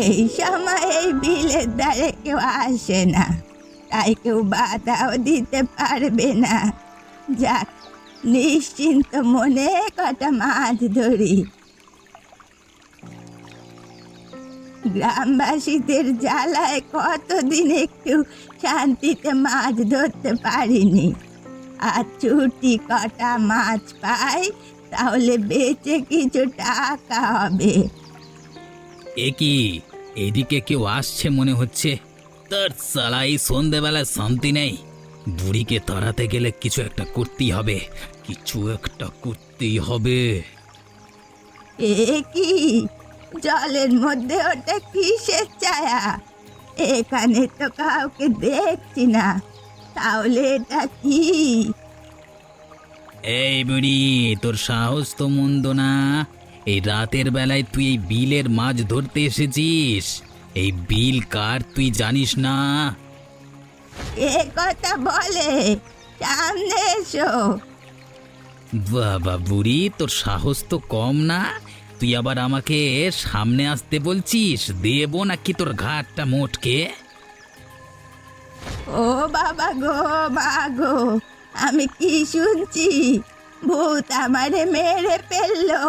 এই সময় এই বিলের ধারে কেউ আসে না, তাই কেউ বাধাও দিতে পারবে না। যাক, নিশ্চিন্ত মনে কটা মাছ ধরি। গ্রামবাসীদের জ্বালায় কতদিন একটু শান্তিতে মাছ ধরতে পারিনি। আর ছুটি কটা মাছ পাই, তাহলে বেচে কিছু টাকা হবে। এ কি, এদিকে কেউ আসছে মনে হচ্ছে। তার সালা এই সন্ধেবেলায় শান্তি নেই। বুড়িকে তাড়াতে গেলে কিছু একটা করতেই হবে, কিছু একটা করতেই হবে। এ কি, জলের মধ্যে ওটা কিসের ছায়া? এখানে তো কাউকে দেখছি না, তাহলে এটা কি? এই বুড়ি, তোর সাহস তো মন্দ না। এই রাতের বেলায় তুই এই বিলের মাছ ধরতে এসেছিস? এই বিল কার তুই জানিস না? এ কথা বলে, সামনে এসো। বাবা বুড়ি, তোর সাহস তো কম না। তুই আবার আমাকে সামনে আসতে বলছিস? দেব নাকি তোর ঘাটটা মোটকে? ও বাবা গো, মা গো, আমি কি শুনছি? ভূত আমারে মেরে ফেললো,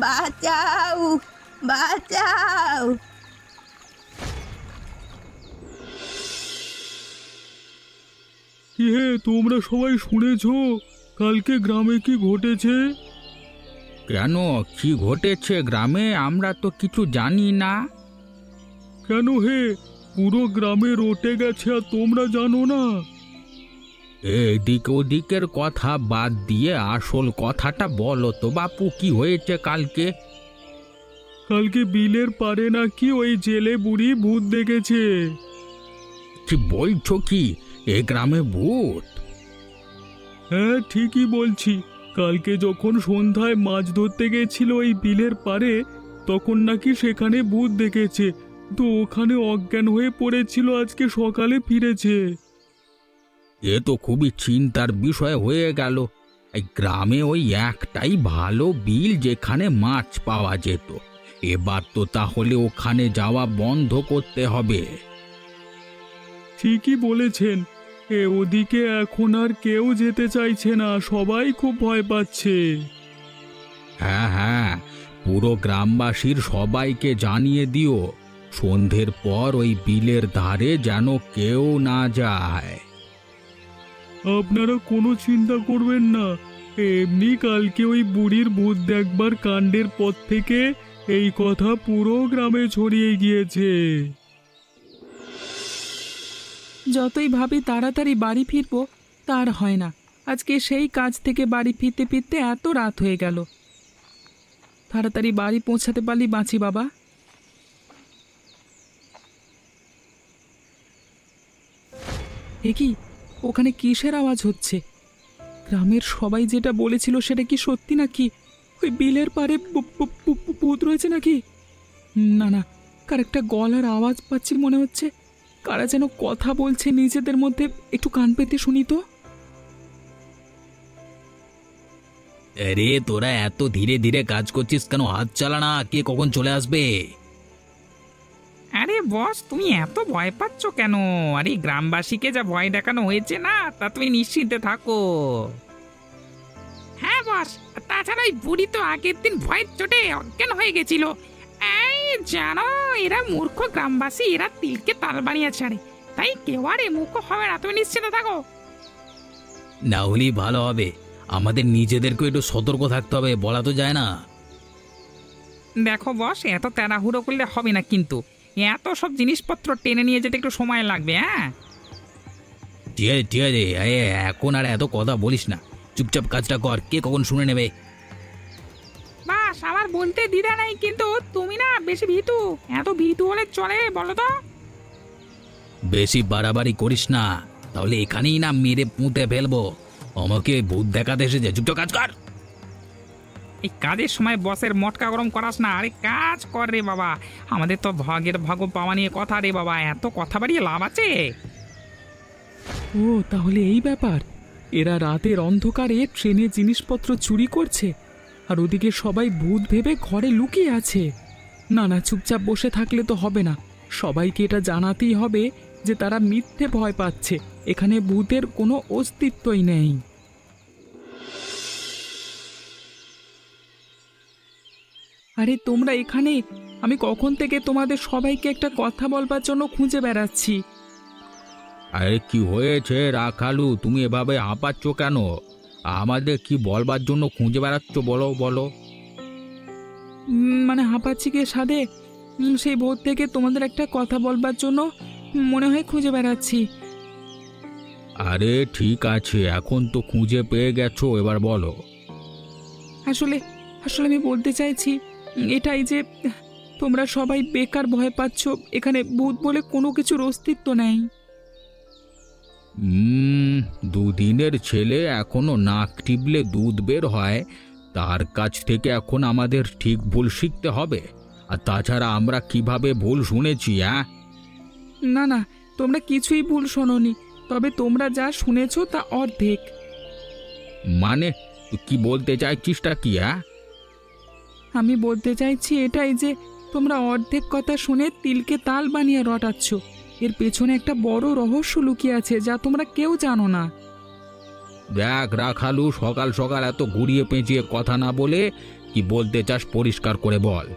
বাঁচাও, বাঁচাও। কি হে, তোমরা সবাই শুনেছো কালকে গ্রামে কি ঘটেছে? কেন, কি ঘটেছে গ্রামে? আমরা তো কিছু জানি না। কেন হে, পুরো গ্রামে রটে গেছে আর তোমরা জানো না? এদিক ওদিকের কথা বাদ দিয়ে আসল কথাটা বলো তো বাপু, কি হয়েছে কালকে? কালকে বিলের পারে নাকি ওই জেলে বুড়ি ভূত দেখেছে। কি বলছো কি? এ গ্রামে ভূত? হ্যাঁ, ঠিকই বলছি। কালকে যখন সন্ধ্যায় মাছ ধরতে গেছিল ওই বিলের পারে, তখন নাকি সেখানে ভূত দেখেছে। তো ওখানে অজ্ঞান হয়ে পড়েছিল, আজকে সকালে ফিরেছে। এ তো খুবই চিন্তার বিষয় হয়ে গেল। এই গ্রামে ওই একটাই ভালো বিল যেখানে মাছ পাওয়া যেত। এবার তো তাহলে ওখানে যাওয়া বন্ধ করতে হবে। ঠিকই বলেছেন। ওদিকে এখন আর কেউ যেতে চাইছে না, সবাই খুব ভয় পাচ্ছে। হ্যাঁ হ্যাঁ, পুরো গ্রামবাসীর সবাইকে জানিয়ে দিও, সন্ধ্যের পর ওই বিলের ধারে যেন কেউ না যায়। আপনারা কোনো চিন্তা করবেন না। এমনি কালকে ওই বুড়ির ভূত দেখবার কাণ্ডের পর থেকে এই কথা পুরো গ্রামে ছড়িয়ে গিয়েছে। যতই ভাবি তাড়াতাড়ি বাড়ি ফিরবো, তার হয় না। আজকে সেই কাজ থেকে বাড়ি ফিরতে ফিরতে এত রাত হয়ে গেল। তাড়াতাড়ি বাড়ি পৌঁছাতে পারলি বাঁচি বাবা। এ কি, ওখানে কিসের আওয়াজ হচ্ছে? গ্রামের সবাই যেটা বলেছিল সেটা কি সত্যি নাকি? ওই বিলের পারে ভূত রয়েছে নাকি? না না, কার একটা গলার আওয়াজ পাচ্ছি মনে হচ্ছে। কারা যেন কথা বলছে নিজেদের মধ্যে, একটু কান পেতে শুনি তো। আরে তোরা এত ধীরে ধীরে কাজ করছিস কেন? হাত চালা না, কে কখন চলে আসবে। আরে বস, তুমি এত ভয় পাচ্ছ কেন? আরে গ্রামবাসীকে যা ভয় দেখানো হয়েছে না, তা তুমি নিশ্চিন্তে থাকো। হ্যাঁ বস, তাছাড়া ওই বুড়ি তো আগের দিন ভয়ের চোটে অজ্ঞান হয়ে গেছিল। এই জানো, এরা মূর্খ গ্রামবাসী, এরা তিলকে তাল বানিয়েছে। আরে তাই কেউ আর এ মূর্খ হবে না, তুমি নিশ্চিন্তে থাকো। না হলেই ভালো হবে। আমাদের নিজেদেরকে একটু সতর্ক থাকতে হবে, বলা তো যায় না। দেখো বস, এত তাড়াহুড়ো করলে হবে না, কিন্তু এত সব জিনিসপত্র টেনে নিয়ে যেতে একটু সময় লাগবে। হ্যাঁ ঠিক আছে ঠিক আছে, এখন আর এত কথা বলিস না, চুপচাপ কাজটা কর, কে কখন শুনে নেবে। বাস, আমার বলতে দ্বিধা নাই, কিন্তু তুমি না বেশি ভীতু। এত ভীতু হলে চলে বলো তো? বেশি বাড়াবাড়ি করিস না, তাহলে এখানেই না মেরে পুঁতে ফেলবো। আমাকে ভূত দেখাতে এসেছে, চুপচাপ কাজ কর। এই কাজের সময় বসের মটকা গরম করাস না। আরে কাজ কর রে বাবা, আমাদের তো ভাগের ভাগ পাওয়া নিয়ে কথা রে বাবা, এত কথা বাড়িয়ে লাভ আছে? ও তাহলে এই ব্যাপার। এরা রাতের অন্ধকারে ট্রেনে জিনিসপত্র চুরি করছে, আর ওদিকে সবাই ভূত ভেবে ঘরে লুকিয়ে আছে। না না, চুপচাপ বসে থাকলে তো হবে না, সবাইকে এটা জানাতেই হবে যে তারা মিথ্যে ভয় পাচ্ছে, এখানে ভূতের কোনো অস্তিত্বই নেই। আরে তোমরা এখানে, আমি কখন থেকে তোমাদের সবাইকে একটা কথা বলবার জন্য খুঁজে বেড়াচ্ছি। আরে কি হয়েছে রাখালু, তুমি এভাবে হাঁপাচ্ছ কেন? আমাদের কি বলবার জন্য খুঁজে বেড়াচ্ছ, বলো বলো। মানে হাঁপাচ্ছি কে সাধে, সেই ভোর থেকে তোমাদের একটা কথা বলবার জন্য মনে হয় খুঁজে বেড়াচ্ছি। আরে ঠিক আছে, এখন তো খুঁজে পেয়ে গেছো, এবার বলো। আসলে আসলে আমি বলতে চাইছি এটাই যে তোমরা সবাই বেকার ভয় পাচ্ছ, এখানে ভূত বলে কোনো কিছুর অস্তিত্ব নেই। দুদিনের ছেলে এখনো নাক টিপলে দুধ বের হয়, তার কাছ থেকে এখন আমাদের ঠিক ভুল শিখতে হবে। আর তাছাড়া আমরা কিভাবে ভুল শুনেছি? না না, তোমরা কিছুই ভুল শোনোনি, তবে তোমরা যা শুনেছো তা অর্ধেক। মানে তুই কি বলতে চাইছিসটা কি? আমি বলতে চাইছি এটাই যে তোমরা অর্ধেক কথা শুনে তিলকে তাল বানিয়ে রটাচ্ছ, এর পেছনে একটা বড় রহস্য লুকিয়ে আছে যা তোমরা কেউ জানো না। দেখ রাখালু, সকাল সকাল এত ঘুরিয়ে পেঁচিয়ে কথা না বলে কি বলতে চাস পরিষ্কার করে বল।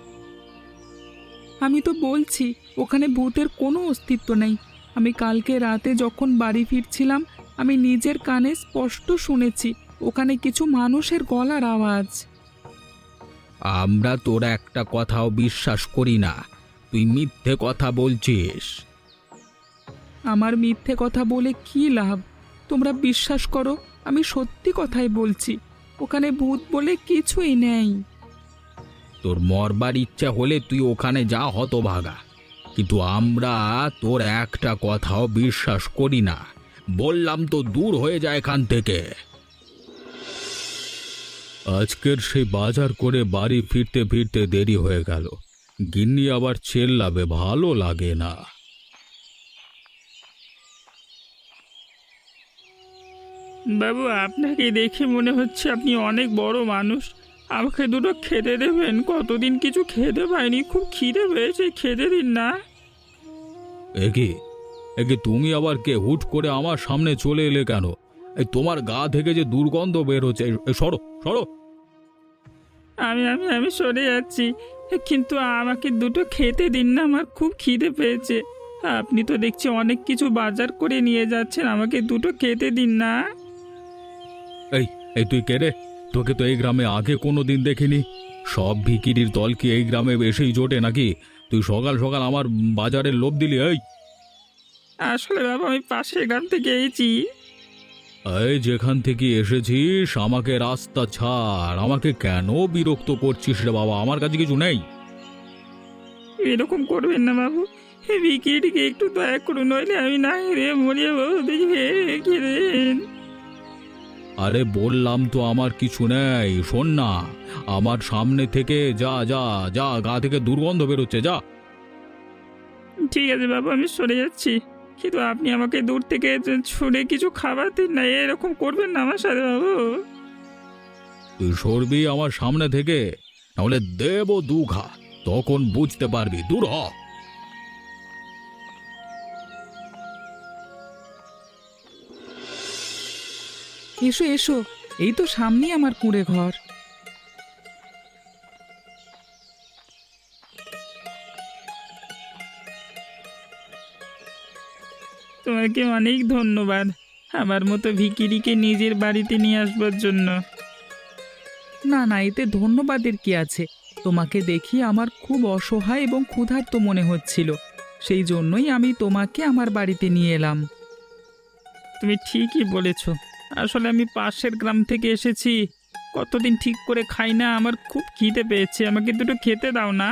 আমি তো বলছি ওখানে ভূতের কোনো অস্তিত্ব নেই। আমি কালকে রাতে যখন বাড়ি ফিরছিলাম আমি নিজের কানে স্পষ্ট শুনেছি ওখানে কিছু মানুষের গলার আওয়াজ। আমরা তোর একটা কথাও বিশ্বাস করি না, তুই মিথ্যে কথা বলছিস। আমার মিথ্যে কথা বলে কি লাভ? তোমরা বিশ্বাস করো, আমি সত্যি কথাই বলছি, ওখানে ভূত বলে কিছুই নেই। তোর মরবার ইচ্ছা হলে তুই ওখানে যা, হতভাগা, কিন্তু আমরা তোর একটা কথাও বিশ্বাস করি না। বললাম তো দূর হয়ে যায় এখান থেকে। আজকের সেই বাজার করে বাড়ি ফিরতে ফিরতে দেরি হয়ে গেল, গিন্নি আবার চেল্লাবে, ভালো লাগে না। বাবু, আপনাকে দেখে মনে হচ্ছে আপনি অনেক বড় মানুষ, আমাকে দুটো খেতে দেবেন? কতদিন কিছু খেতে পাইনি, খুব খিদে পেয়েছে, খেতে দিন না। একে একে তুমি আবার কে? হুট করে আমার সামনে চলে এলে কেন? এই তোমার গা থেকে যে দুর্গন্ধ বের হচ্ছে, সরো সরো। আমি আমি আমি সরে যাচ্ছি, কিন্তু আমাকে দুটো খেতে দিন না, আমার খুব খিদে পেয়েছে। আপনি তো দেখছি অনেক কিছু বাজার করে নিয়ে যাচ্ছেন, আমাকে দুটো খেতে দিন না। এই এই তুই কে রে? তোকে তো এই গ্রামে আগে কোনো দিন দেখিনি। সব ভিকিরির দল কি এই গ্রামে এসেই জোটে নাকি? তুই সকাল সকাল আমার বাজারের লোভ দিলি? আসলে বাবা, আমি পাশের গ্রাম থেকে এসেছি। এই যেখান থেকে এসেছিস আমাকে রাস্তা ছাড়। আমাকে কেন বিরক্ত করছিস রে বাবা? আমার কাছে কিছু নেই। এরকম করবেন না বাবু, এই বিক্রিটিকে একটু দয়া করুন, নইলে আমি না হেরে মরিয়ে বাবু, দেখে দেন। আরে বললাম তো আমার কিছু নেই। শোন না, আমার সামনে থেকে যা যা যা, গা থেকে দুর্গন্ধ বেরোচ্ছে, যা। ঠিক আছে বাবু, আমি সরে যাচ্ছি, কিন্তু আপনি আমাকে দূর থেকে ছুঁড়ে কিছু খাবার দিন না, এরকম করবেন না আমার সাথে বাবু। তুই সরবি আমার সামনে থেকে, নাহলে দেব দুঘা, তখন বুঝতে পারবি। দূর হ। এসো এসো, এই তো সামনেই আমার কুঁড়ে ঘর। তোমাকে অনেক ধন্যবাদ আমার মতো ভিকিরিকে নিজের বাড়িতে নিয়ে আসবার জন্য। না না, এতে ধন্যবাদের কি আছে? তোমাকে দেখি আমার খুব অসহায় এবং ক্ষুধার্ত মনে হচ্ছিল, সেই জন্যই আমি তোমাকে আমার বাড়িতে নিয়ে এলাম। তুমি ঠিকই বলেছ, আসলে আমি পাশের গ্রাম থেকে এসেছি, কতদিন ঠিক করে খাই না, আমার খুব খিদে পেয়েছে, আমাকে দুটো খেতে দাও না।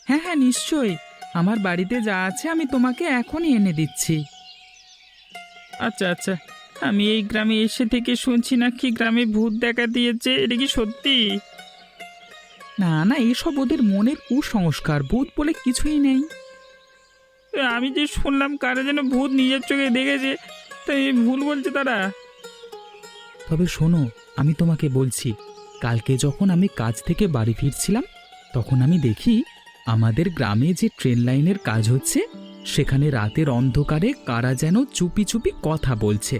হ্যাঁ হ্যাঁ নিশ্চয়ই, আমার বাড়িতে যা আছে আমি তোমাকে এখনই এনে দিচ্ছি। আচ্ছা আচ্ছা, আমি এই গ্রামে এসে থেকে শুনছি নাকি গ্রামে ভূত দেখা দিয়েছে, এটা কি সত্যি? না না, এসব ওদের মনের কুসংস্কার, ভূত বলে কিছুই নেই। আমি যে শুনলাম কারা যেন ভূত নিজের চোখে দেখেছে, তাই ভুল বলছে তারা। তবে শোনো, আমি তোমাকে বলছি, কালকে যখন আমি কাজ থেকে বাড়ি ফিরছিলাম তখন আমি দেখি আমাদের গ্রামে যে ট্রেন লাইনের কাজ হচ্ছে সেখানে রাতের অন্ধকারে কারা যেন চুপি চুপি কথা বলছে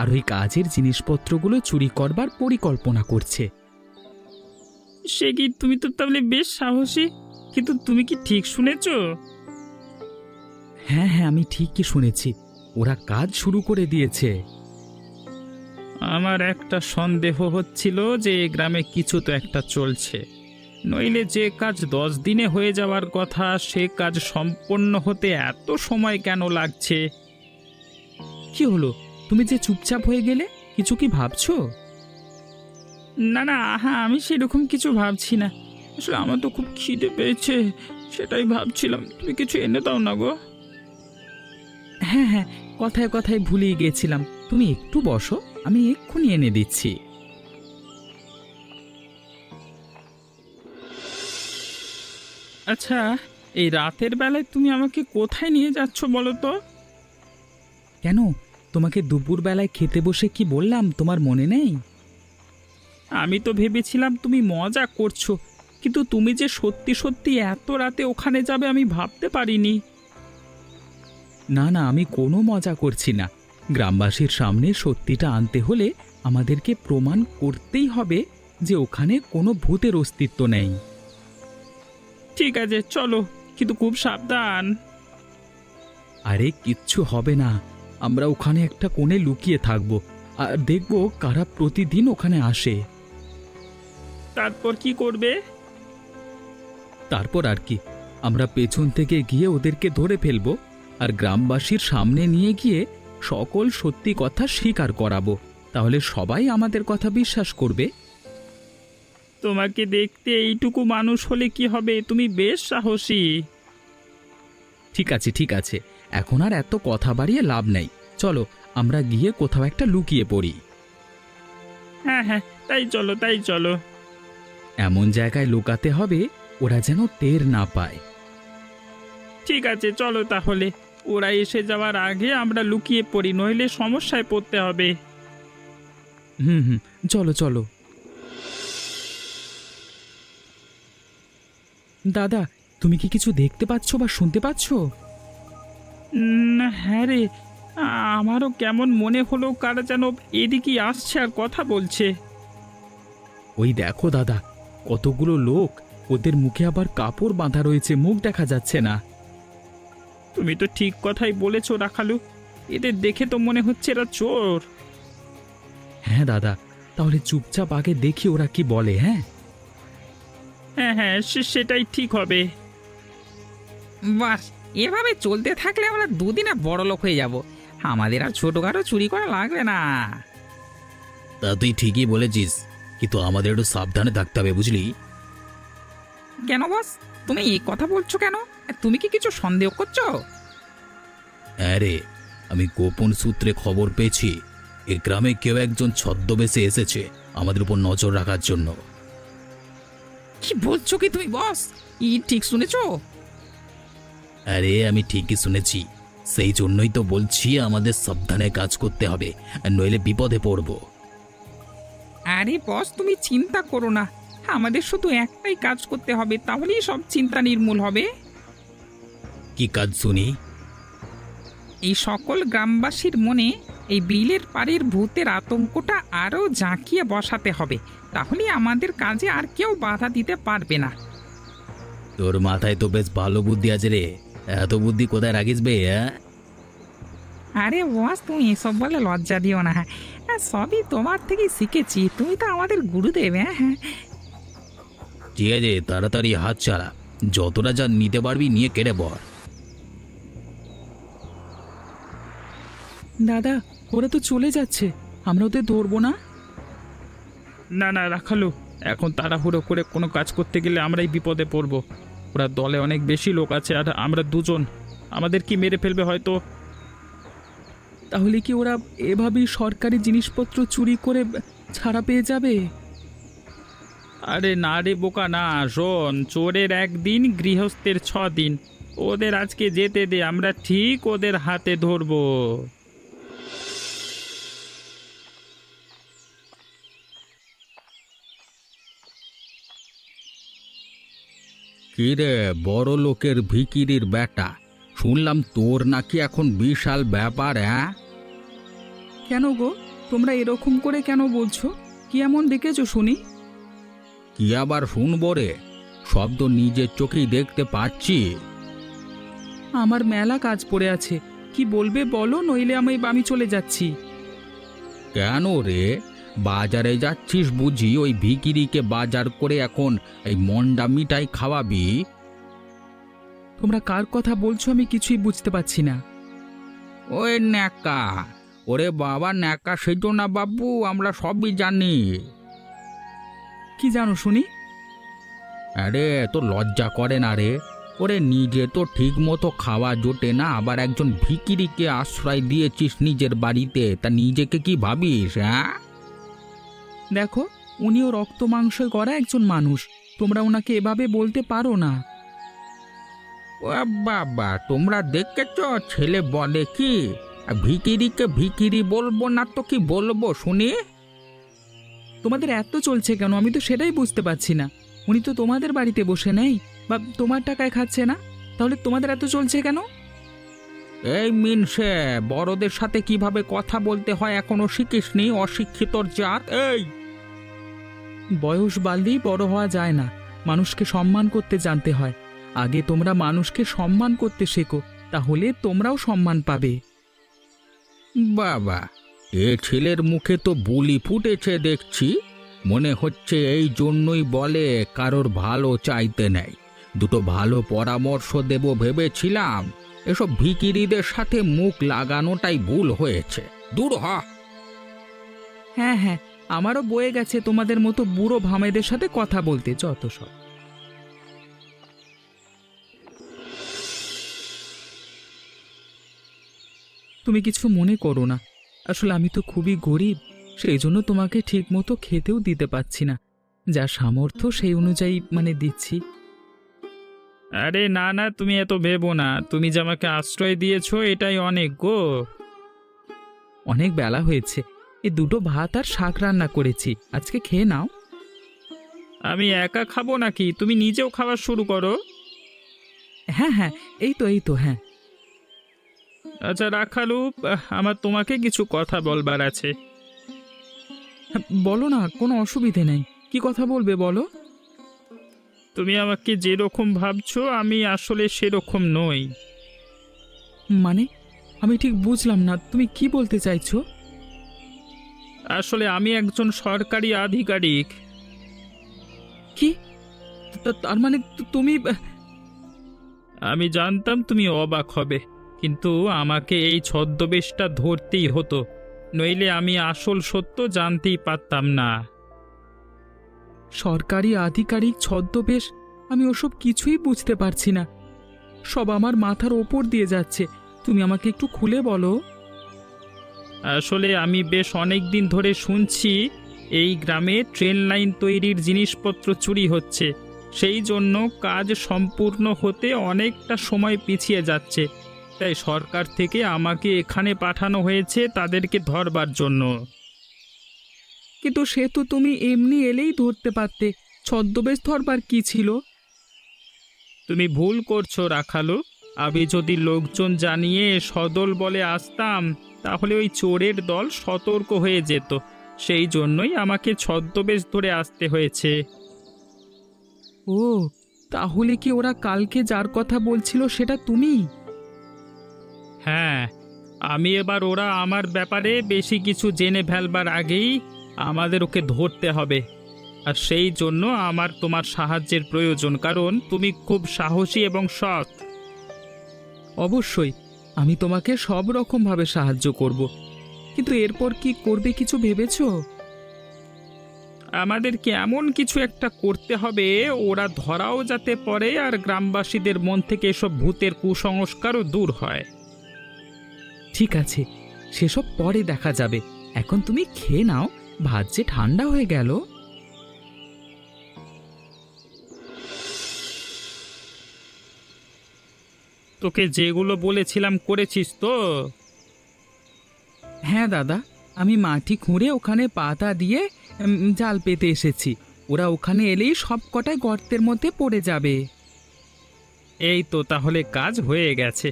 আর ওই কাজের জিনিসপত্রগুলো চুরি করবার পরিকল্পনা করছে। সে কি, তুমি তো তাহলে বেশ সাহসী, কিন্তু তুমি কি ঠিক শুনেছ? হ্যাঁ হ্যাঁ, আমি ঠিকই শুনেছি, ওরা কাজ শুরু করে দিয়েছে। আমার একটা সন্দেহ হচ্ছিল যে এ গ্রামে কিছু তো একটা চলছে, নইলে যে কাজ 10 দিনে হয়ে যাওয়ার কথা সে কাজ সম্পন্ন হতে এত সময় কেন লাগছে? কি হলো, তুমি যে চুপচাপ হয়ে গেলে, কিছু কি ভাবছো? না না, হ্যাঁ, আমি সেরকম কিছু ভাবছি না। আসলে আমার তো খুব খিদে পেয়েছে, সেটাই ভাবছিলাম। তুমি কিছু এনে দাও না গো। হ্যাঁ হ্যাঁ, কথায় কথায় ভুলেই গেছিলাম, তুমি একটু বসো, আমি এক্ষুনি এনে দিচ্ছি। আচ্ছা, এই রাতের বেলায় তুমি আমাকে কোথায় নিয়ে যাচ্ছ বলো তো? কেন, তোমাকে দুপুরবেলায় খেতে বসে কি বললাম, তোমার মনে নেই? আমি তো ভেবেছিলাম তুমি মজা করছো, কিন্তু তুমি যে সত্যি সত্যি এত রাতে ওখানে যাবে আমি ভাবতে পারিনি। না না, আমি কোনো মজা করছি না। গ্রামবাসীর সামনে সত্যিটা আনতে হলে আমাদেরকে প্রমাণ করতেই হবে যে ওখানে কোনো ভূতের অস্তিত্ব নেই। ঠিক আছে, চলো, কিন্তু খুব সাবধান। আরে কিচ্ছু হবে না, আমরা ওখানে একটা কোণে লুকিয়ে থাকবো আর দেখবো কারা প্রতিদিন ওখানে আসে। তারপর কি করবে? তারপর আর কি, আমরা পেছন থেকে গিয়ে ওদেরকে ধরে ফেলবো আর গ্রামবাসীর সামনে নিয়ে গিয়ে সকল সত্যি কথা স্বীকার করাবো, তাহলে সবাই আমাদের কথা বিশ্বাস করবে। তোমাকে দেখতে এইটুকু মানুষ হলে কি হবে, তুমি বেশ সাহসী। ঠিক আছে ঠিক আছে, এখন আর এত কথা বাড়িয়ে লাভ নেই, চলো আমরা গিয়ে কোথাও একটা লুকিয়ে পড়ি। হ্যাঁ হ্যাঁ, তাই চলো তাই চলো। এমন জায়গায় লুকাতে হবে ওরা যেন টের না পায়। ঠিক আছে, চলো তাহলে। ওরা এসে যাওয়ার আগে আমরা লুকিয়ে পড়ি, নইলে সমস্যায় পড়তে হবে। হুম হুম, চলো চলো। দাদা, তুমি কি কিছু দেখতে পাচ্ছ বা শুনতে পাচ্ছ? হ্যাঁ রে, আমারও কেমন মনে হলো কারা যেন এদিকে আসছে আর কথা বলছে। ওই দেখো দাদা, কতগুলো লোক, ওদের মুখে আবার কাপড় বাঁধা রয়েছে, মুখ দেখা যাচ্ছে না। তুমি তো ঠিক কথাই বলেছো রাখালু, এদের দেখে তো মনে হচ্ছে এরা চোর। হ্যাঁ দাদা, তাহলে চুপচাপ আগে দেখি ওরা কি বলে। হ্যাঁ হ্যাঁ হ্যাঁ, সেটাই ঠিক হবে। বাস, এভাবে চলতে থাকলে আমরা দুদিনে বড় লোক হয়ে যাব, আমাদের আর ছোটখাটো চুরি করা লাগবে না। তা তুই ঠিকই বলেছিস, কিন্তু আমাদের একটু সাবধানে থাকতে হবে, বুঝলি? কেন বস, তুমি এই কথা বলছো কেন? তুমি কি কিছু সন্দেহ করছো? হ্যাঁ রে, আমি গোপন সূত্রে খবর পেয়েছি এ গ্রামে কেউ একজন ছদ্মবেশে এসেছে আমাদের উপর নজর রাখার জন্য। কি বলছো কি তুমি বস? ঠিক শুনেছো? আরে আমি ঠিকই শুনেছি, সেই জন্যই তো বলছি আমাদের সাবধানে কাজ করতে হবে, নইলে বিপদে পড়ব। আরে বস, তুমি চিন্তা করো না, আমাদের শুধু একটাই কাজ করতে হবে, তাহলেই সব চিন্তা নির্মূল হবে। কি কাজ শুনি? এই সকল গ্রামবাসীর মনে এই বিলের পাড়ের ভূতের আতঙ্কটা আরও জাঁকিয়ে বসাতে হবে, তাহলে আমাদের কাজে আর কেউ বাধা দিতে পারবে না। তোর মাথায় তো বেশ ভালো বুদ্ধি আছে রে, এত বুদ্ধি কোথায় রাখিস বে? হ্যাঁ, আরে বস, তুমি এসব বলে লজ্জা দিও না, হ্যাঁ সবই তোমার থেকে শিখেছি, তুমি তো আমাদের গুরুদেব। হ্যাঁ, ঠিক আছে, তাড়াতাড়ি হাত চালা, যতটা যা নিতে পারবি নিয়ে কেটে পড়। দাদা, ওরা তো চলে যাচ্ছে, আমরা ওদের ধরবো না? না না রাখালু, এখন তাড়াহুড়ো করে কোনো কাজ করতে গেলে আমরাই বিপদে পড়ব। ওরা দলে অনেক বেশি লোক আছে আর আমরা দুজন, আমাদের কি মেরে ফেলবে হয়তো। তাহলে কি ওরা এভাবেই সরকারি জিনিসপত্র চুরি করে ছাড়া পেয়ে যাবে? আরে না রে বোকা, না, শোন, চোরের একদিন গৃহস্থের 6 দিন। ওদের আজকে যেতে দে, আমরা ঠিক ওদের হাতে ধরবো। কিরে বড় লোকের ভিকিরির বেটা, শুনলাম তোর নাকি এখন বিশাল ব্যাপার, হ্যাঁ? কেন গো, তোমরা এরকম করে কেন বলছো? কি এমন দেখেছো শুনি? কি আবার শুনবো রে, সব তো নিজের চোখেই দেখতে পাচ্ছি। আমার মেলা কাজ পড়ে আছে, কি বলবে বলো, নইলে আমি চলে যাচ্ছি। কেন রে, বাজারে যাচ্ছিস বুঝি ওই ভিকিরিকে বাজার করে এখন এই মন্ডা মিঠাই খাওয়াবি? তোমরা কার কথা বলছো আমি কিছুই বুঝতে পারছি না। ওই ন্যাকা, ওরে বাবা ন্যাকা সেজো না বাবু, আমরা সবই জানি। কি জানো শুনি? আরে তো লজ্জা করে না রে? ওরে নিজে তো ঠিক মতো খাওয়া জোটে না, আবার একজন ভিকিরিকে আশ্রয় দিয়েছিস নিজের বাড়িতে, তা নিজেকে কি ভাবিস, হ্যাঁ? দেখো, উনিও রক্ত মাংসয় করা একজন মানুষ, তোমরা ওনাকে এভাবে বলতে পারো না। ও বাবা, তোমরা দেখেছ ছেলে বলে কি, ভিকিরিকে ভিকিরি বলবো না তো কি বলবো শুনি? তোমাদের এত চলছে কেন আমি তো সেটাই বুঝতে পারছি না। উনি তো তোমাদের বাড়িতে বসে নেই বা তোমার টাকায় খাচ্ছে না, তাহলে তোমাদের এত চলছে কেন? এই মিনসে, বড়দের সাথে কিভাবে কথা বলতে হয় এখনো শিখিসনি, অশিক্ষিতর জাত। এই বয়স বাড়লেই বড় হওয়া যায় না, মানুষকে সম্মান করতে জানতে হয়। আগে তোমরা মানুষকে সম্মান করতে শেখো, তাহলে তোমরাও সম্মান পাবে। বাবা, এ ছেলের মুখে তো বুলি ফুটেছে দেখছি, মনে হচ্ছে এই জন্যই বলে কারোর ভালো চাইতে নেই। দুটো ভালো পরামর্শ দেব ভেবেছিলাম, এসব ভিকিরিদের সাথে মুখ লাগানোটাই ভুল হয়েছে, দূর হ। হ্যাঁ হ্যাঁ, আমারও বয়ে গেছে তোমাদের মতো বুড়ো ভামেদের সাথে কথা বলতে, যত সব। তুমি কিছু মনে করো না, আসলে আমি তো খুবই গরিব, সেই জন্য তোমাকে ঠিক মতো খেতেও দিতে পারছি না। যা সামর্থ্য সেই অনুযায়ী দিচ্ছি। আরে না না, তুমি এত ভেবো না, তুমি যে আমাকে আশ্রয় দিয়েছো এটাই অনেক গো। অনেক বেলা হয়েছে, এই দুটো ভাত আর শাক রান্না করেছি, আজকে খেয়ে নাও। আমি একা খাবো নাকি? তুমি নিজেও খাওয়া শুরু করো। হ্যাঁ হ্যাঁ, এই তো হ্যাঁ। আচ্ছা রাখালু, আমার তোমাকে কিছু কথা বলবার আছে। বলো না, কোনো অসুবিধে নেই। কি কথা বলবে বলো। তুমি আমাকে যেরকম ভাবছো আমি আসলে সেরকম নই। মানে, আমি ঠিক বুঝলাম না, তুমি কি বলতে চাইছো? আসলে আমি একজন সরকারি আধিকারিক। কি? তার মানে তুমি? আমি জানতাম তুমি অবাক হবে, কিন্তু আমাকে এই ছদ্মবেশটা ধরতেই হতো, নইলে আমি আসল সত্য জানতেই পারতাম না। সরকারি আধিকারিক ছদ্মবেশ? আমি ওসব কিছুই বুঝতে পারছি না, সব আমার মাথার ওপর দিয়ে যাচ্ছে। তুমি আমাকে একটু খুলে বলো। আসলে আমি বেশ অনেক দিন ধরে শুনছি এই গ্রামে ট্রেন লাইন তৈরির জিনিসপত্র চুরি হচ্ছে, সেই জন্য কাজ সম্পূর্ণ হতে অনেকটা সময় পিছিয়ে যাচ্ছে, তাই সরকার থেকে আমাকে এখানে পাঠানো হয়েছে তাদেরকে ধরবার জন্য। কিন্তু সে তো তুমি এমনি এলেই ধরতে পারতে, ছদ্মবেশ ধরবার কি ছিল? তুমি ভুল করছো রাখালু, আমি যদি লোকজন জানিয়ে সদল বলে আসতাম তাহলে ওই চোরের দল সতর্ক হয়ে যেত, সেই জন্যই আমাকে ছদ্মবেশ ধরে আসতে হয়েছে। ও, তাহলে কি ওরা কালকে যার কথা বলছিল সেটা তুমি? হ্যাঁ, আমি এবার ওরা আমার ব্যাপারে বেশি কিছু জেনে ফেলবার আগেই আমাদের ওকে ধরতে হবে, আর সেই জন্য আমার তোমার সাহায্যের প্রয়োজন, কারণ তুমি খুব সাহসী এবং সৎ। অবশ্যই, আমি তোমাকে সব রকমভাবে সাহায্য করব, কিন্তু এরপর কি করবে কিছু ভেবেছো? আমাদেরকে এমন কিছু একটা করতে হবে ওরা ধরাও যাতে পড়ে, আর গ্রামবাসীদের মন থেকে এসব ভূতের কুসংস্কারও দূর হয়। ঠিক আছে, সেসব পরে দেখা যাবে, এখন তুমি খেয়ে নাও, ভাত যে ঠান্ডা হয়ে গেল। তোকে যেগুলো বলেছিলাম করেছিস তো? হ্যাঁ দাদা, আমি মাটি খুঁড়ে ওখানে পাতা দিয়ে জাল পেতে এসেছি, ওরা ওখানে এলেই সব কটায় গর্তের মধ্যে পড়ে যাবে। এই তো তাহলে কাজ হয়ে গেছে।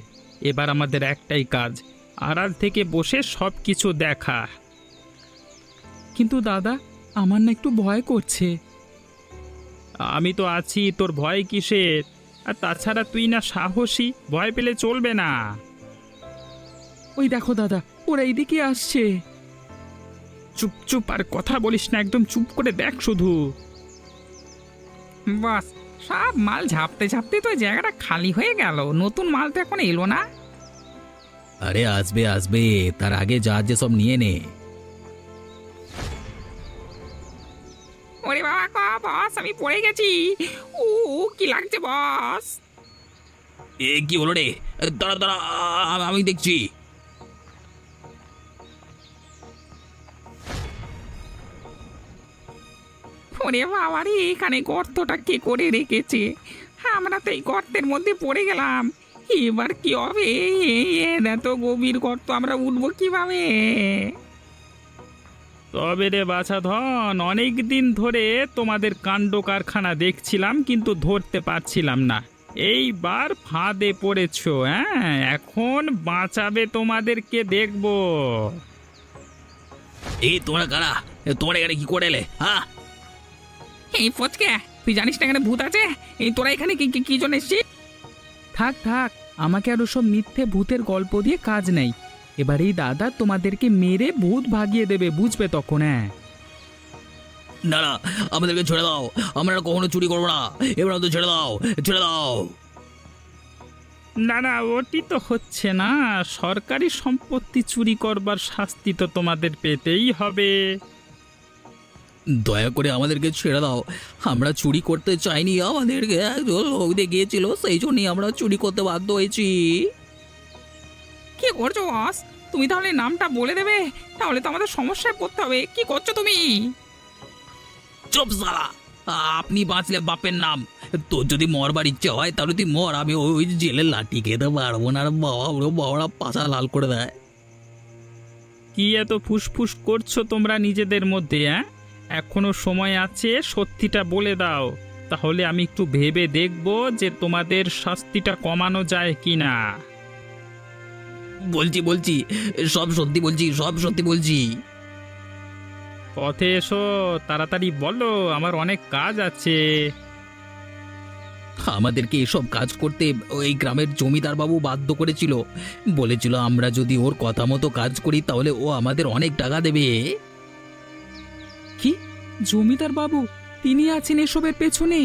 এবার আমাদের একটাই কাজ, আড়াল থেকে বসে সব কিছু দেখা। কিন্তু দাদা, আমার না একটু ভয় করছে। আমি তো আছি, তোর ভয় কিসের? আর তাছাড়া তুই না সাহসী, ভয় পেলে চলবে না। ওই দেখো দাদা, ওরা এইদিকে আসছে। চুপ চুপ, আর কথা বলিস না, একদম চুপ করে দেখ শুধু। বাস, সব মাল ঝাপতে ঝাপতে তো জায়গাটা খালি হয়ে গেল। নতুন মাল তো এখন এলো না। আরে আসবে আসবে, তার আগে যা যে সব নিয়ে নে। ওরে বাবা, বস আমি পড়ে গেছি। ও কি লাগছে বস? কি হলো রে? দাঁড়া দাঁড়া, আমি দেখছি। ওরে বাবা রে, এখানে গর্তটা কে করে রেখেছে? আমরা তো এই গর্তের মধ্যে পড়ে গেলাম। এবার কি হবে? এত গভীর গর্ত, আমরা উঠবো কিভাবে? তবে রে বাছা ধন, অনেক দিন ধরে তোমাদের কাণ্ড কারখানা দেখছিলাম, কিন্তু ধরতে পারছিলাম না। এইবার ফাঁদে পড়েছো। হ্যাঁ, এখন বাঁচাবে তোমাদেরকে দেখবো। এই তোমরা কারা? তোমরা এখানে কি করে এলে? হ্যাঁ, এই ফচকে, তুই জানিস না এখানে ভূত আছে? এই তোরা এখানে কি কি জন্য এসছিস? থাক থাক, আমাকে আর ওসব মিথ্যে ভূতের গল্প দিয়ে কাজ নেই। এবার এই দাদা তোমাদেরকে মেরে ভূত ভাগিয়ে দেবে, বুঝবে তখন। হ্যাঁ, না না, আমাদেরকে ছেড়ে দাও, আমরা আর কখনো চুরি করবো না। এবার তো ছেড়ে দাও, ছেড়ে দাও। না না, ওটি তো হচ্ছে না। সরকারি সম্পত্তি চুরি করবার শাস্তি তো তোমাদের পেতেই হবে। দয়া করে আমাদেরকে ছেড়ে দাও, আমরা চুরি করতে চাইনি। আমাদেরকে একজন লোক দিয়ে গিয়েছিল, সেই জন্যই আমরা চুরি করতে বাধ্য হয়েছি। কি করছো বস? তুমি তাহলে নামটা বলে দেবে, তাহলে তো আমাদের সমস্যায় পড়তে হবে। কি করছো তুমি? চুপ সালা, আপনি বাঁচলে বাপের নাম। তোর যদি মরবার ইচ্ছে হয় তাহলে তুই মর, আমি ওই জেলের লাঠি খেতে পারবো না। আর বাবা বাবারা পাশা লাল করে দেয়। কি এত ফুসফুস করছো তোমরা নিজেদের মধ্যে? হ্যাঁ, এখনো সময় আছে, সত্যিটা বলে দাও, তাহলে আমি একটু ভেবে দেখব যে তোমাদের শাস্তিটা কমানো যায় কিনা। বলছি বলছি, সব সত্যি বলছি, সব সত্যি বলছি। পথে এসো, তাড়াতাড়ি বলো, আমার অনেক কাজ আছে। আমাদেরকে এসব কাজ করতে ওই গ্রামের জমিদার বাবু বাধ্য করেছিল। বলেছিল আমরা যদি ওর কথা মতো কাজ করি তাহলে ও আমাদের অনেক টাকা দেবে। কি জমিদার বাবু তিনি আছেন এসবের পেছনে?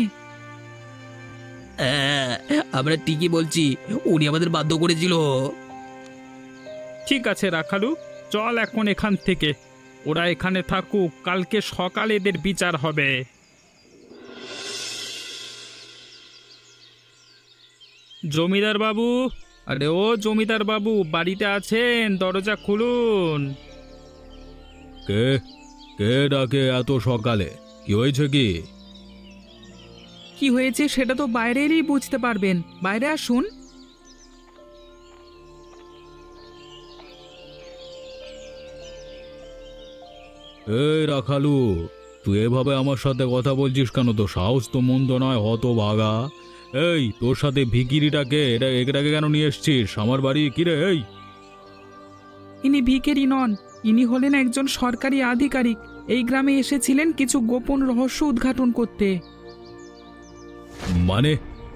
হ্যাঁ, আমরা ঠিকই বলছি, উনি আমাদের বাধ্য করেছিল। ঠিক আছে রাখালু, চল এখন এখান থেকে। ওরা এখানে থাকুক, কালকে সকালে এদের বিচার হবে। জমিদার বাবু, আরে ও জমিদার বাবু, বাড়িতে আছেন? দরজা খুলুন। কে কে ডাকে এত সকালে? কি হয়েছে কি? কি হয়েছে সেটা তো বাইরে এলেই বুঝতে পারবেন, বাইরে আসুন। এই রাখালু, তুই এভাবে আমার সাথে কথা বলছিস কেন? তো সাহস তো মন্দ নয়, হতভাগা। এই তোর সাথে ভিকিরিটাকে এটাকে কেন নিয়ে এসছিস আমার বাড়ি? কিরে এই? ইনি ভিখারি নন, ইনি হলেন একজন সরকারি আধিকারিক। এই গ্রামে এসেছিলেন কিছু গোপন রহস্য উদ্ঘাটন করতে। মানে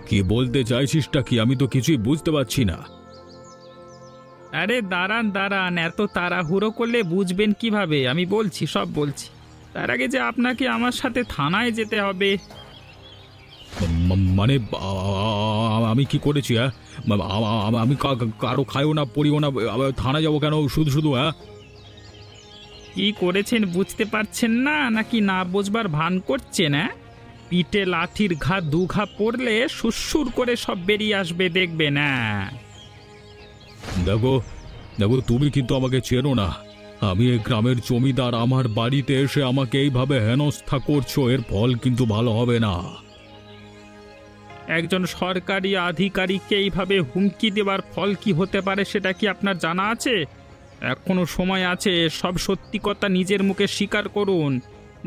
কি বলতে চাইছিসটা কি? আমি তো কিছুই বুঝতে পারছি না। আরে দাঁড়ান দাঁড়ান, এত তাড়াহুড়ো করলে বুঝবেন কিভাবে? আমি বলছি, সব বলছি। তার আগে যে আপনাকে আমার সাথে থানায় যেতে হবে। মানে আমি কি করেছি? হ্যাঁ, আমি কারো খাইও না পড়িও না, থানায় যাবো কেন শুধু শুধু? হ্যাঁ, কি করেছেন বুঝতে পারছেন না, নাকি না বুঝবার ভান করছেন? হ্যাঁ, পিঠে লাঠির ঘা দু ঘা পড়লে সুরসুর করে সব বেরিয়ে আসবে, দেখবেন। হ্যাঁ, দেখো দেখো, তুমি কিন্তু আমাকে চেনো না। আমি এই গ্রামের জমিদার, আমার বাড়িতে এসে আমাকে এইভাবে হেনস্থা করছো, এর ফল কিন্তু ভালো হবে না। একজন সরকারি আধিকারিককে এইভাবে হুমকি দেওয়ার ফল কি হতে পারে সেটা কি আপনার জানা আছে? এখনো সময় আছে, সব সত্যি কথা নিজের মুখে স্বীকার করুন,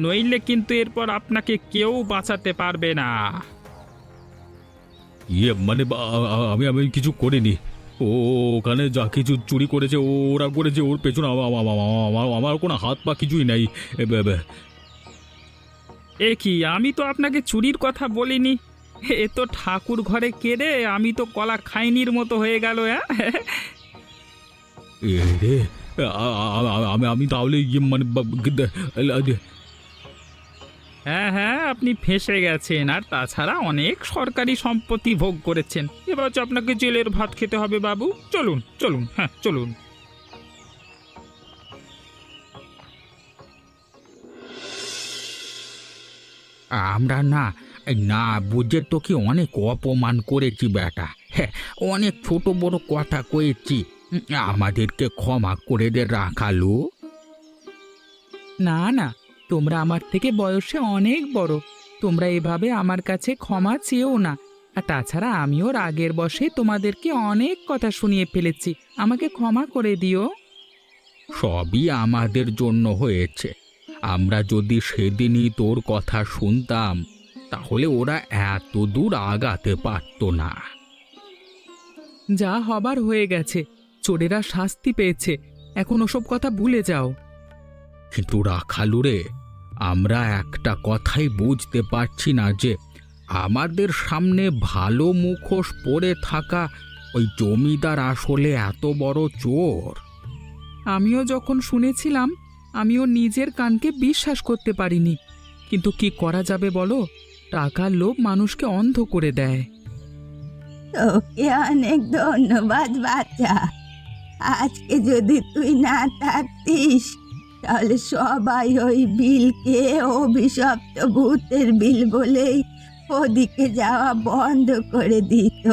নইলে কিন্তু এরপর আপনাকে কেউ বাঁচাতে পারবে না। মানে আমি আমি কিছু করিনি। ও ওখানে যা কিছু চুরি করেছে ওরা করেছে, ওর পেছনে আমার কোনো হাত পা কিছুই নাই। এ কি, আমি তো আপনাকে চুরির কথা বলিনি। এ তো ঠাকুর ঘরে কেড়ে আমি তো কলা খাইনির মতো হয়ে গেল। হ্যাঁ, এ রে, আমি আমি তাহলে মানে হ্যাঁ হ্যাঁ, আপনি ফেঁসে গেছেন। আর তাছাড়া অনেক সরকারি সম্পত্তি ভোগ করেছেন। এবার হচ্ছে আপনাকে জেলের ভাত খেতে হবে বাবু। চলুন চলুন, হ্যাঁ চলুন। আমরা না বুঝে তোকে অনেক অপমান করেছি বেটা। হ্যাঁ, অনেক ছোট বড় কথা কয়েছি। আমাদেরকে ক্ষমা করে দে রাখালু। না না, তোমরা আমার থেকে বয়সে অনেক বড়। তোমরা এভাবে আমার কাছে ক্ষমা চেয়েও না। আর তাছাড়া আমিও রাগের বশে তোমাদেরকে অনেক কথা শুনিয়ে ফেলেছি। আমাকে ক্ষমা করে দিও। সবই আমাদের জন্য হয়েছে। আমরা যদি সেদিনই তোর কথা শুনতাম তাহলে ওরা এত দূর আগাতে পারতো না। যা হবার হয়ে গেছে, চোরেরা শাস্তি পেয়েছে। এখন ওসব কথা ভুলে যাও। কিন্তু রাখালু রে, আমরা একটা কথাই বুঝতে পারছি না যে আমাদের সামনে ভালো মুখোশ পরে থাকা ওই জমিদার আসলে এত বড় চোর। আমিও যখন শুনেছিলাম আমিও নিজের কানকে বিশ্বাস করতে পারিনি। কিন্তু কি করা যাবে বলো, টাকার লোভ মানুষকে অন্ধ করে দেয়। তোকে অনেক ধন্যবাদ বাচ্চা। আজকে যদি তুই না থাকতিস তাহলে সবাই ওই বিলকে অভিশপ্ত ভূতের বিল বলেই ওদিকে যাওয়া বন্ধ করে দিত।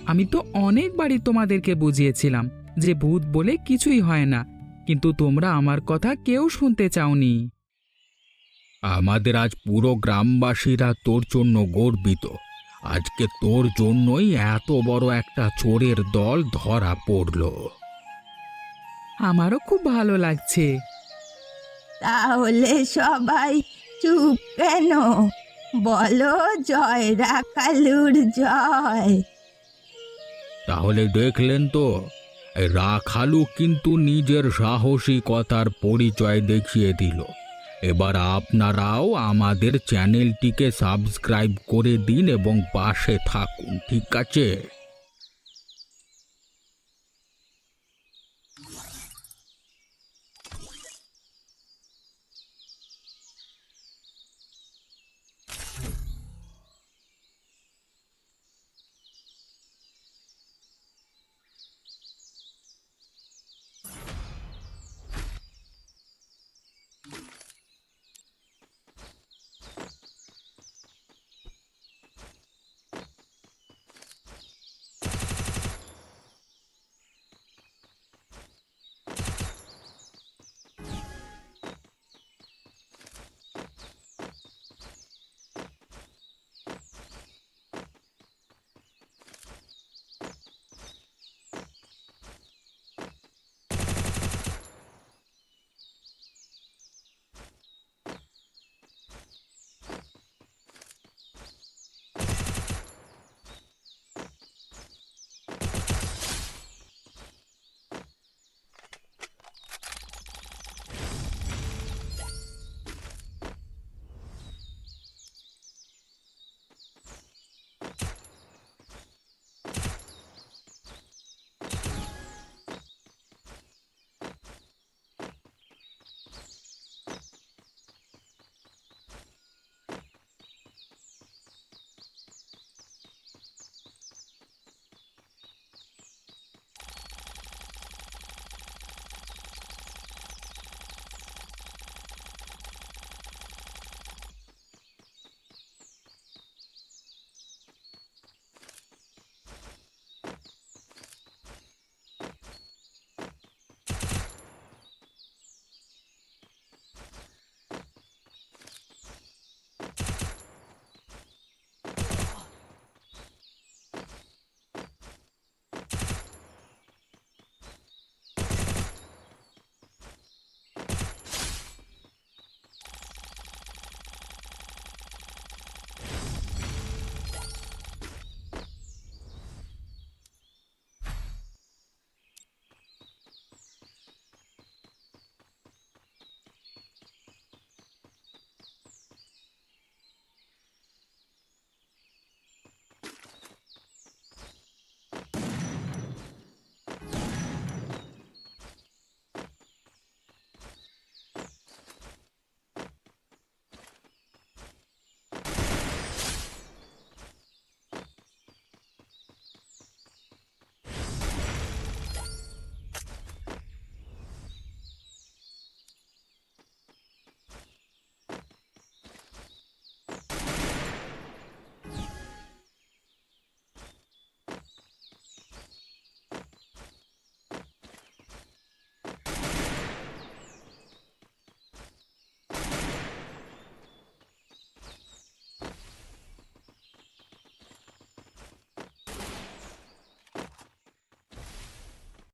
আমি তো অনেকবারই তোমাদেরকে বুঝিয়েছিলাম যে ভূত বলে কিছুই হয় না, কিন্তু তোমরা আমার কথা কেউ শুনতে চাওনি। আমাদের আজ পুরো গ্রামবাসীরা তোর জন্য গর্বিত। আজকে তোর জন্যই এত বড় একটা চোরের দল ধরা পড়লো। আমারও খুব ভালো লাগছে। তাহলে সবাই চুপ কেন? বলো জয় রাখালুর জয়। তাহলে দেখলেন তো, এই রাখালু কিন্তু নিজের সাহসিকতার পরিচয় দেখিয়ে দিল। এবার আপনারাও আমাদের চ্যানেলটিকে সাবস্ক্রাইব করে দিন এবং পাশে থাকুন, ঠিক আছে?